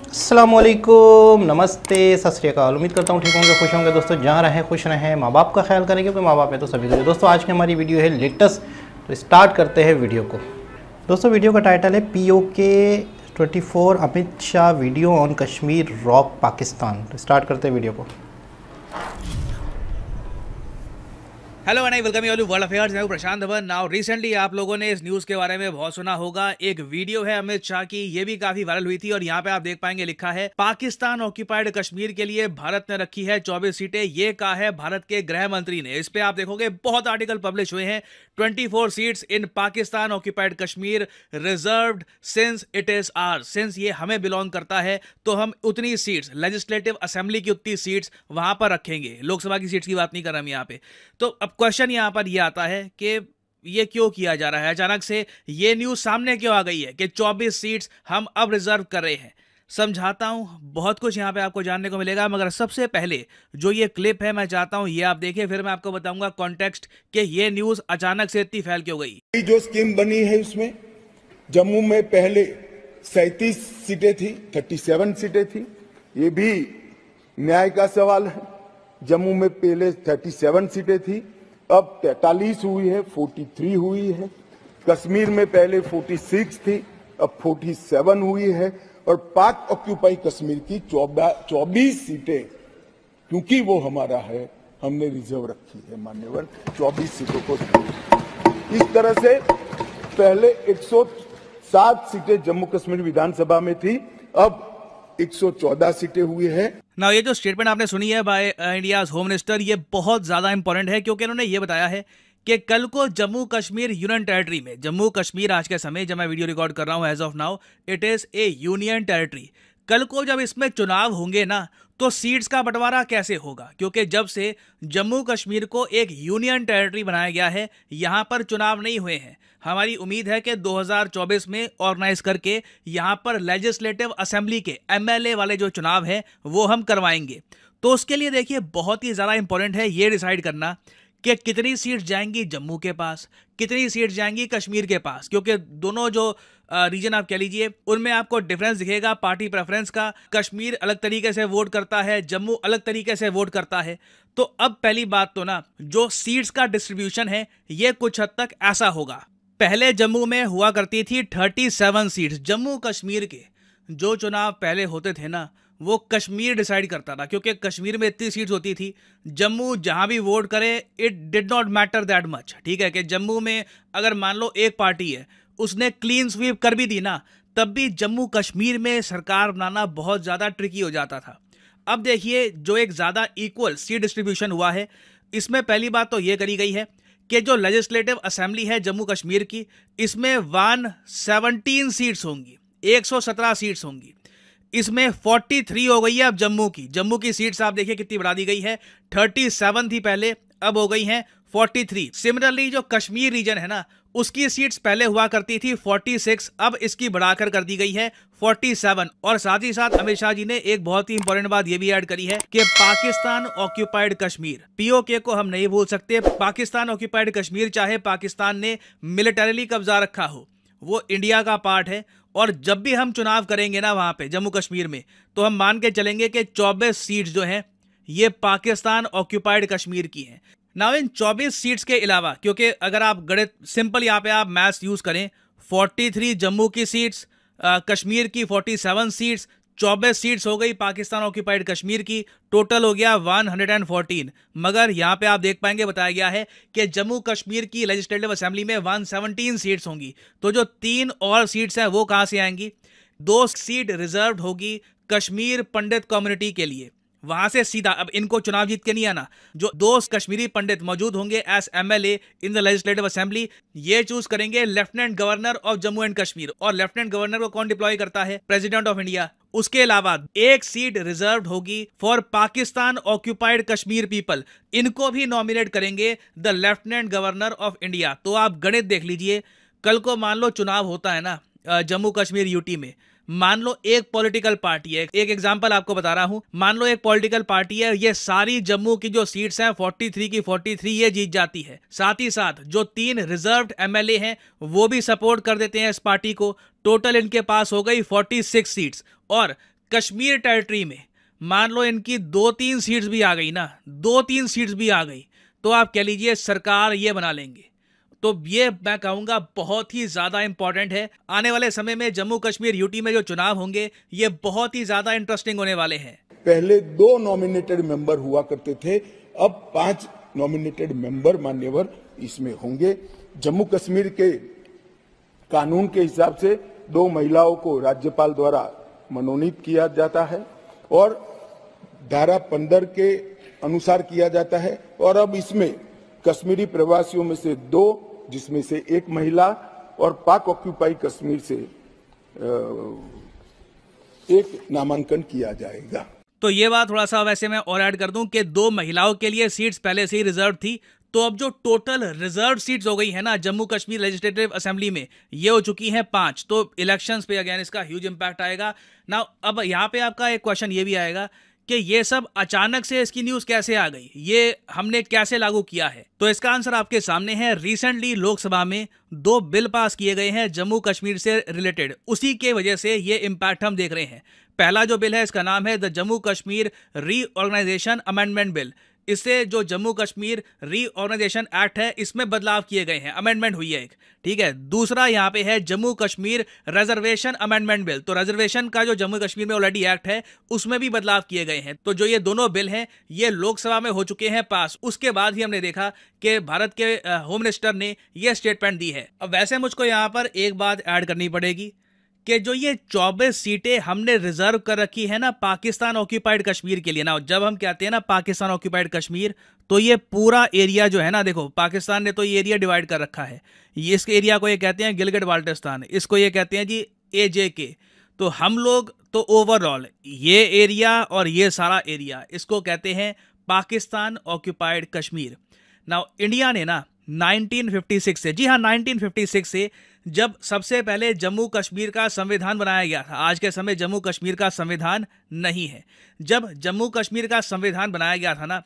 अस्सलामुअलैकुम, नमस्ते, सत श्री अकाल। उम्मीद करता हूँ ठीक होंगे, खुश होंगे दोस्तों। जहाँ रहें खुश रहें, माँ बाप का ख्याल करेंगे क्योंकि माँ बाप है तो सभी करें। दोस्तों आज की हमारी वीडियो है लेटेस्ट, तो स्टार्ट करते हैं वीडियो को। दोस्तों वीडियो का टाइटल है POK 24 Amit Shah video on Kashmir rock Pakistan. तो स्टार्ट करते हैं वीडियो को। Hello and I welcome you all to world affairs. मैं हूं प्रशांत धवन। नाउ रिसेंटली आप लोगों ने इस न्यूज़ के बारे में बहुत सुना होगा। एक वीडियो है अमित शाह की, ये भी काफी वायरल हुई थी और यहाँ पे आप देख पाएंगे लिखा है पाकिस्तान ऑक्यूपाइड कश्मीर के लिए भारत ने रखी है 24 सीटें। ये कहा है भारत के गृह मंत्री ने। इस पे आप देखोगे बहुत आर्टिकल पब्लिश हुए हैं। 24 seats in Pakistan occupied Kashmir reserved since it is ours. Since ये हमें बिलोंग करता है तो हम उतनी सीट्स, लेजिस्लेटिव असेंबली की उतनी सीट्स वहां पर रखेंगे। लोकसभा की सीट्स की बात नहीं कर रहा हम यहाँ पे। तो अब क्वेश्चन यहां पर यह आता है कि ये क्यों किया जा रहा है, अचानक से ये न्यूज़ सामने क्यों आ गई है कि 24 सीट्स हम अब रिजर्व कर रहे हैं। समझाता हूं, बहुत कुछ यहां पे आपको जानने को मिलेगा, मगर सबसे पहले जो ये क्लिप है मैं चाहता हूं ये आप देखिए, फिर मैं आपको बताऊंगा कॉन्टेक्स्ट कि ये न्यूज़ अचानक से इतनी फैल क्यों गई। जो स्कीम बनी है उसमें जम्मू में पहले 37 सीटें थी, 37 सीटें थी। ये भी न्याय का सवाल है। जम्मू में पहले 37 सीटें थी, अब 43 हुई है, 43 हुई है। कश्मीर में पहले 46 थी, अब 47 हुई है। और पाक ऑक्यूपाई कश्मीर की 24 सीटें, क्योंकि वो हमारा है, हमने रिजर्व रखी है मान्यवर 24 सीटों को। इस तरह से पहले 107 सीटें जम्मू कश्मीर विधानसभा में थी, अब 114 सीटें हुई है। ना ये जो स्टेटमेंट आपने सुनी है बाय इंडियाज होम मिनिस्टर, ये बहुत ज्यादा इंपॉर्टेंट है क्योंकि इन्होंने ये बताया है कि कल को जम्मू कश्मीर यूनियन टेरिटरी में, जम्मू कश्मीर आज के समय जब मैं वीडियो रिकॉर्ड कर रहा हूं as of now it is a union territory. कल को जब इसमें चुनाव होंगे ना तो सीट्स का बंटवारा कैसे होगा, क्योंकि जब से जम्मू कश्मीर को एक यूनियन टेरिटरी बनाया गया है यहां पर चुनाव नहीं हुए हैं। हमारी उम्मीद है कि 2024 में ऑर्गेनाइज करके यहां पर लेजिस्लेटिव असेंबली के MLA वाले जो चुनाव है वो हम करवाएंगे। तो उसके लिए देखिए बहुत ही ज़्यादा इंपॉर्टेंट है ये डिसाइड करना कि कितनी सीट जाएंगी जम्मू के पास, कितनी सीट जाएंगी कश्मीर के पास, क्योंकि दोनों जो रीजन आप कह लीजिए उनमें आपको डिफरेंस दिखेगा पार्टी प्रेफरेंस का। कश्मीर अलग तरीके से वोट करता है, जम्मू अलग तरीके से वोट करता है। तो अब पहली बात तो ना जो सीट्स का डिस्ट्रीब्यूशन है ये कुछ हद तक ऐसा होगा। पहले जम्मू में हुआ करती थी 37 सीट्स। जम्मू कश्मीर के जो चुनाव पहले होते थे ना वो कश्मीर डिसाइड करता था, क्योंकि कश्मीर में इतनी सीट्स होती थी, जम्मू जहां भी वोट करे it did not matter that much. ठीक है कि जम्मू में अगर मान लो एक पार्टी है उसने क्लीन स्वीप कर भी दी ना, तब भी जम्मू कश्मीर में सरकार बनाना बहुत ज़्यादा ट्रिकी हो जाता था। अब देखिए जो एक ज़्यादा इक्वल सीट डिस्ट्रीब्यूशन हुआ है इसमें पहली बात तो ये करी गई है कि जो लेजिस्लेटिव असेंबली है जम्मू कश्मीर की, इसमें 117 सीट्स होंगी, 117 सीट्स होंगी। इसमें 43 हो गई है अब जम्मू की सीट्स आप देखिए कितनी बढ़ा दी गई है। 37 थी पहले, अब हो गई हैं 43। सिमिलरली जो कश्मीर रीजन है ना उसकी सीट्स पहले हुआ करती थी 46, अब इसकी बढ़ाकर कर दी गई है 47। और साथ ही साथ अमित शाह जी ने एक बहुत ही इंपॉर्टेंट बात ये भी ऐड करी है कि पाकिस्तान ऑक्यूपाइड कश्मीर, POK को हम नहीं भूल सकते। पाकिस्तान ऑक्यूपाइड कश्मीर चाहे पाकिस्तान ने मिलिटरीली कब्जा रखा हो, वो इंडिया का पार्ट है। और जब भी हम चुनाव करेंगे ना वहां पे जम्मू कश्मीर में, तो हम मान के चलेंगे कि 24 सीट्स जो हैं ये पाकिस्तान ऑक्यूपाइड कश्मीर की हैं। ना इन 24 सीट्स के अलावा, क्योंकि अगर आप गणित सिंपल यहाँ पे आप मैथ्स यूज करें, 43 जम्मू की सीट्स, कश्मीर की 47 सीट्स, 24 सीट्स हो गई पाकिस्तान ऑक्यूपाइड कश्मीर की, टोटल हो गया 114। मगर यहाँ पे आप देख पाएंगे बताया गया है कि जम्मू कश्मीर की लेजिस्लेटिव असेंबली में 117 सीट्स होंगी। तो जो 3 और सीट्स हैं वो कहाँ से आएंगी? 2 सीट रिजर्व होगी कश्मीर पंडित कम्युनिटी के लिए, वहां से सीधा अब इनको चुनाव जीत के नहीं आना। जो 2 कश्मीरी पंडित मौजूद होंगे as MLA in the legislative assembly, ये चूज करेंगे lieutenant governor of Jammu and Kashmir. और लेफ्टिनेंट गवर्नर को कौन डिप्लॉय करता है? President of India. उसके अलावा 1 सीट रिजर्व होगी for Pakistan occupied Kashmir people, इनको भी नॉमिनेट करेंगे the lieutenant governor of India. तो आप गणित देख लीजिए, कल को मान लो चुनाव होता है ना जम्मू कश्मीर UT में, मान लो एक पॉलिटिकल पार्टी है, एक एग्जांपल आपको बता रहा हूं, मान लो एक पॉलिटिकल पार्टी है, ये सारी जम्मू की जो सीट्स हैं 43 की 43 ये जीत जाती है। साथ ही साथ जो 3 रिजर्व्ड MLA हैं वो भी सपोर्ट कर देते हैं इस पार्टी को। टोटल इनके पास हो गई 46 सीट्स। और कश्मीर टेरिटरी में मान लो इनकी 2-3 सीट्स भी आ गई ना, 2-3 सीट्स भी आ गई, तो आप कह लीजिए सरकार ये बना लेंगे। तो ये मैं कहूँगा बहुत ही ज़्यादा इंपॉर्टेंट है। आने वाले समय में जम्मू कश्मीर यूटी में जो चुनाव होंगे ये बहुत ही ज़्यादा इंटरेस्टिंग होने वाले हैं। पहले 2 नॉमिनेटेड मेंबर हुआ करते थे, अब 5 नॉमिनेटेड मेंबर मान्यवर इसमें होंगे। जम्मू कश्मीर के कानून के हिसाब से 2 महिलाओं को राज्यपाल द्वारा मनोनीत किया जाता है और धारा 15 के अनुसार किया जाता है। और अब इसमें कश्मीरी प्रवासियों में से 2, जिसमें से 1 महिला, और पाक ऑक्यूपाई कश्मीर से 1 नामांकन किया जाएगा। तो ये बात थोड़ा सा वैसे मैं और ऐड कर दूं कि 2 महिलाओं के लिए सीट्स पहले से ही रिजर्व थी, तो अब जो टोटल रिजर्व सीट्स हो गई है ना जम्मू कश्मीर लेजिस्लेटिव असेंबली में, ये हो चुकी हैं 5। तो इलेक्शंस पे अगेन इसका ह्यूज इंपैक्ट आएगा ना। अब यहाँ पे आपका एक क्वेश्चन ये भी आएगा कि ये सब अचानक से इसकी न्यूज कैसे आ गई, ये हमने कैसे लागू किया है। तो इसका आंसर आपके सामने है। रिसेंटली लोकसभा में 2 बिल पास किए गए हैं जम्मू कश्मीर से रिलेटेड, उसी के वजह से ये इंपैक्ट हम देख रहे हैं। पहला जो बिल है इसका नाम है the Jammu Kashmir reorganisation amendment bill. इससे जो जम्मू कश्मीर रीऑर्गेनाइजेशन एक्ट है इसमें बदलाव किए गए हैं, अमेंडमेंट हुई है एक, ठीक है। दूसरा यहाँ पे है Jammu Kashmir reservation amendment bill. तो रिजर्वेशन का जो जम्मू कश्मीर में ऑलरेडी एक्ट है उसमें भी बदलाव किए गए हैं। तो जो ये दोनों बिल हैं ये लोकसभा में हो चुके हैं पास। उसके बाद ही हमने देखा कि भारत के होम मिनिस्टर ने ये स्टेटमेंट दी है। अब वैसे मुझको यहाँ पर एक बात ऐड करनी पड़ेगी कि जो ये 24 सीटें हमने रिजर्व कर रखी है ना पाकिस्तान ऑक्यूपाइड कश्मीर के लिए ना, जब हम कहते हैं ना पाकिस्तान ऑक्यूपाइड कश्मीर, तो ये पूरा एरिया जो है ना, देखो पाकिस्तान ने तो ये एरिया डिवाइड कर रखा है। ये इस एरिया को ये कहते हैं गिलगित बाल्टिस्तान, इसको ये कहते हैं जी AJK। तो हम लोग तो ओवरऑल ये एरिया और ये सारा एरिया इसको कहते हैं Pakistan occupied Kashmir. Now India ने ना 1956 से, जी हाँ 1956 से, जब सबसे पहले जम्मू कश्मीर का संविधान बनाया गया था। आज के समय जम्मू कश्मीर का संविधान नहीं है। जब जम्मू कश्मीर का संविधान बनाया गया था ना,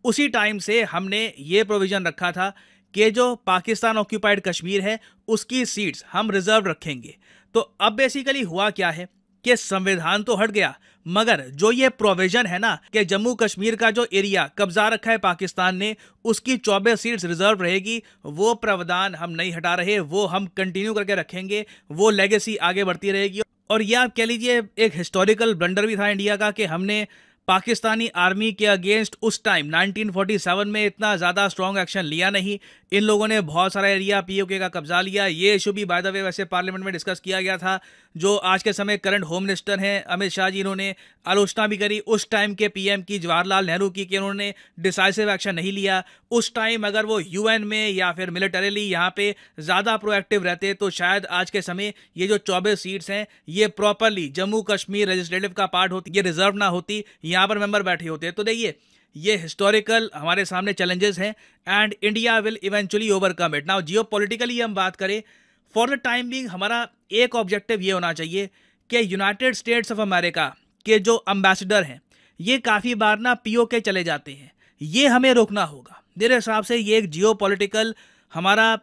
उसी टाइम से हमने ये प्रोविजन रखा था कि जो पाकिस्तान ऑक्यूपाइड कश्मीर है उसकी सीट्स हम रिजर्व रखेंगे। तो अब बेसिकली हुआ क्या है कि संविधान तो हट गया, मगर जो ये प्रोविजन है ना कि जम्मू कश्मीर का जो एरिया कब्जा रखा है पाकिस्तान ने, उसकी 24 सीट्स रिजर्व रहेगी। वो प्रावधान हम नहीं हटा रहे, वो हम कंटिन्यू करके रखेंगे, वो लेगेसी आगे बढ़ती रहेगी। और ये आप कह लीजिए एक हिस्टोरिकल ब्लंडर भी था इंडिया का कि हमने पाकिस्तानी आर्मी के अगेंस्ट उस टाइम 1947 में इतना ज़्यादा स्ट्रॉन्ग एक्शन लिया नहीं। इन लोगों ने बहुत सारा एरिया POK का कब्जा लिया। ये इशू भी बाय द वे वैसे पार्लियामेंट में डिस्कस किया गया था। जो आज के समय करंट होम मिनिस्टर हैं अमित शाह जी, इन्होंने आलोचना भी करी उस टाइम के PM की, जवाहरलाल नेहरू की, कि उन्होंने डिसाइसिव एक्शन नहीं लिया। उस टाइम अगर वो UN में या फिर मिलिटरीली यहाँ पे ज़्यादा प्रोएक्टिव रहते तो शायद आज के समय ये जो 24 सीट्स हैं ये प्रॉपरली जम्मू कश्मीर लेजिस्लेटिव का पार्ट होती, ये रिजर्व ना होती, यहाँ पर मेंबर बैठे होते। तो देखिए ये हिस्टोरिकल हमारे सामने चैलेंजेस हैं and India will eventually overcome it. Now geopolitically हम बात करें, फॉर द टाइम बिंग हमारा एक ऑब्जेक्टिव ये होना चाहिए कि यूनाइटेड स्टेट्स ऑफ अमेरिका के जो एम्बेसडर हैं ये काफ़ी बार ना POK चले जाते हैं, ये हमें रोकना होगा। मेरे हिसाब से ये एक जियोपॉलिटिकल हमारा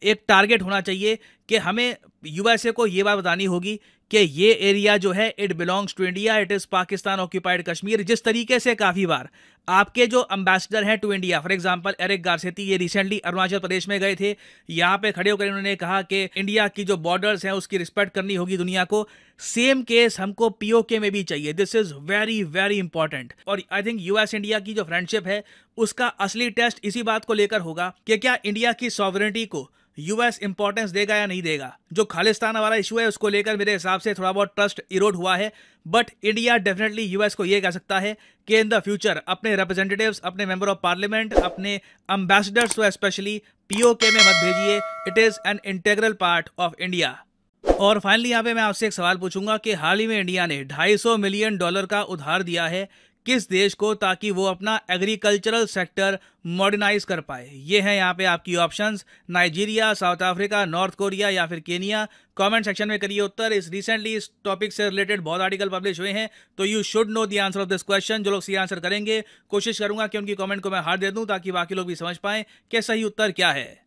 एक टारगेट होना चाहिए कि हमें USA को ये बात बतानी होगी कि ये एरिया जो है it belongs to India, it is Pakistan occupied Kashmir. जिस तरीके से काफ़ी बार आपके जो एम्बेसडर हैं to India, for example Eric Garcetti, ये रिसेंटली अरुणाचल प्रदेश में गए थे, यहाँ पे खड़े होकर इन्होंने कहा कि इंडिया की जो बॉर्डर्स हैं उसकी रिस्पेक्ट करनी होगी दुनिया को। सेम केस हमको POK में भी चाहिए। This is very very important. और आई थिंक US इंडिया की जो फ्रेंडशिप है उसका असली टेस्ट इसी बात को लेकर होगा कि क्या इंडिया की सॉवरेनिटी को US इंपॉर्टेंस देगा या नहीं देगा। जो खालिस्तान वाला इशू है उसको लेकर मेरे हिसाब से थोड़ा बहुत ट्रस्ट इरोड हुआ है, बट इंडिया डेफिनेटली US को ये कह सकता है कि इन द फ्यूचर अपने रिप्रेजेंटेटिव्स, अपने मेंबर ऑफ पार्लियामेंट, अपने एम्बेसडर्स को स्पेशली POK में मत भेजिए। It is an integral part of India. और फाइनली यहाँ पे मैं आपसे एक सवाल पूछूंगा कि हाल ही में इंडिया ने $250 मिलियन का उधार दिया है किस देश को, ताकि वो अपना एग्रीकल्चरल सेक्टर मॉडर्नाइज कर पाए। ये हैं यहाँ पे आपकी options, Nigeria, south Africa, north Korea या फिर केनिया। कमेंट सेक्शन में करिए उत्तर। इस रिसेंटली इस टॉपिक से रिलेटेड बहुत आर्टिकल पब्लिश हुए हैं, तो you should know the answer of this question. जो लोग सही आंसर करेंगे कोशिश करूंगा कि उनकी कमेंट को मैं हार्ट दे दूं ताकि बाकी लोग भी समझ पाएं कि सही उत्तर क्या है।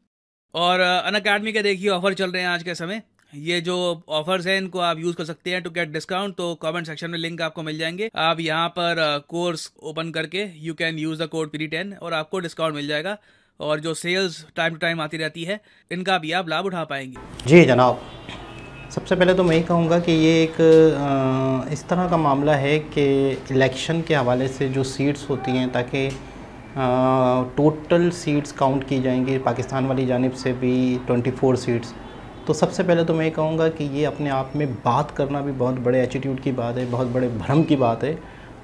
और अनअकैडमी के देखिए ऑफर चल रहे हैं आज के समय। ये जो ऑफर्स हैं इनको आप यूज कर सकते हैं टू गेट डिस्काउंट। तो कमेंट सेक्शन में लिंक आपको मिल जाएंगे, आप यहाँ पर कोर्स ओपन करके you can use the code PD10 और आपको डिस्काउंट मिल जाएगा। और जो सेल्स टाइम टू टाइम आती रहती है इनका भी आप लाभ उठा पाएंगे। जी जनाब, सबसे पहले तो मैं ही कहूँगा कि ये एक इस तरह का मामला है कि इलेक्शन के हवाले से जो सीट्स होती हैं, ताकि टोटल सीट्स काउंट की जाएंगी पाकिस्तान वाली जानिब से भी 24 सीट्स। तो सबसे पहले तो मैं ये कहूँगा कि ये अपने आप में बात करना भी बहुत बड़े एटीट्यूड की बात है, बहुत बड़े भ्रम की बात है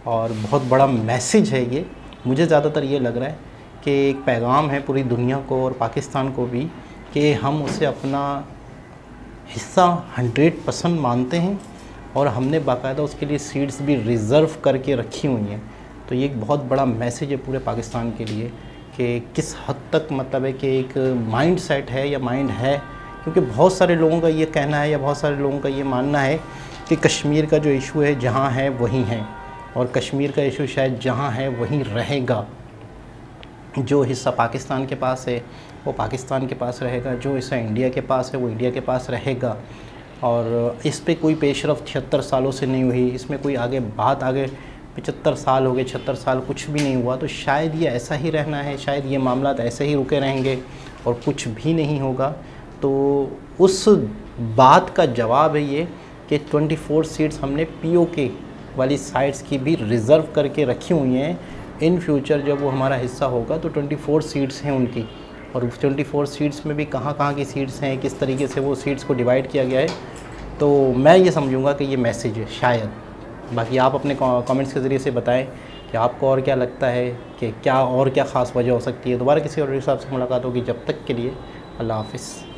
और बहुत बड़ा मैसेज है ये। मुझे ज़्यादातर ये लग रहा है कि एक पैगाम है पूरी दुनिया को और पाकिस्तान को भी कि हम उसे अपना हिस्सा 100% मानते हैं और हमने बाकायदा उसके लिए सीट्स भी रिज़र्व करके रखी हुई हैं। तो ये एक बहुत बड़ा मैसेज है पूरे पाकिस्तान के लिए कि किस हद तक मतलब है कि एक माइंड सेट है या माइंड है, क्योंकि बहुत सारे लोगों का ये कहना है या बहुत सारे लोगों का ये मानना है कि कश्मीर का जो इशू है जहाँ है वहीं है और कश्मीर का इशू शायद जहाँ है वहीं रहेगा। जो हिस्सा पाकिस्तान के पास है वो पाकिस्तान के पास रहेगा, जो हिस्सा इंडिया के पास है वो इंडिया के पास रहेगा। और इस पे कोई पेशरफ 76 सालों से नहीं हुई, इसमें कोई आगे 75 साल हो गए, 76 साल कुछ भी नहीं हुआ। तो शायद ये ऐसा ही रहना है, शायद ये मामला ऐसे ही रुके रहेंगे और कुछ भी नहीं होगा। तो उस बात का जवाब है ये कि 24 सीट्स हमने POK वाली साइट्स की भी रिज़र्व करके रखी हुई हैं। इन फ्यूचर जब वो हमारा हिस्सा होगा तो 24 सीट्स हैं उनकी, और 24 सीट्स में भी कहाँ कहाँ की सीट्स हैं, किस तरीके से वो सीट्स को डिवाइड किया गया है। तो मैं ये समझूंगा कि ये मैसेज है शायद। बाकी आप अपने कमेंट्स के ज़रिए से बताएं कि आपको और क्या लगता है कि क्या और क्या ख़ास वजह हो सकती है। दोबारा किसी और हिसाब से मुलाकात होगी, जब तक के लिए अल्लाह हाफ़िज़।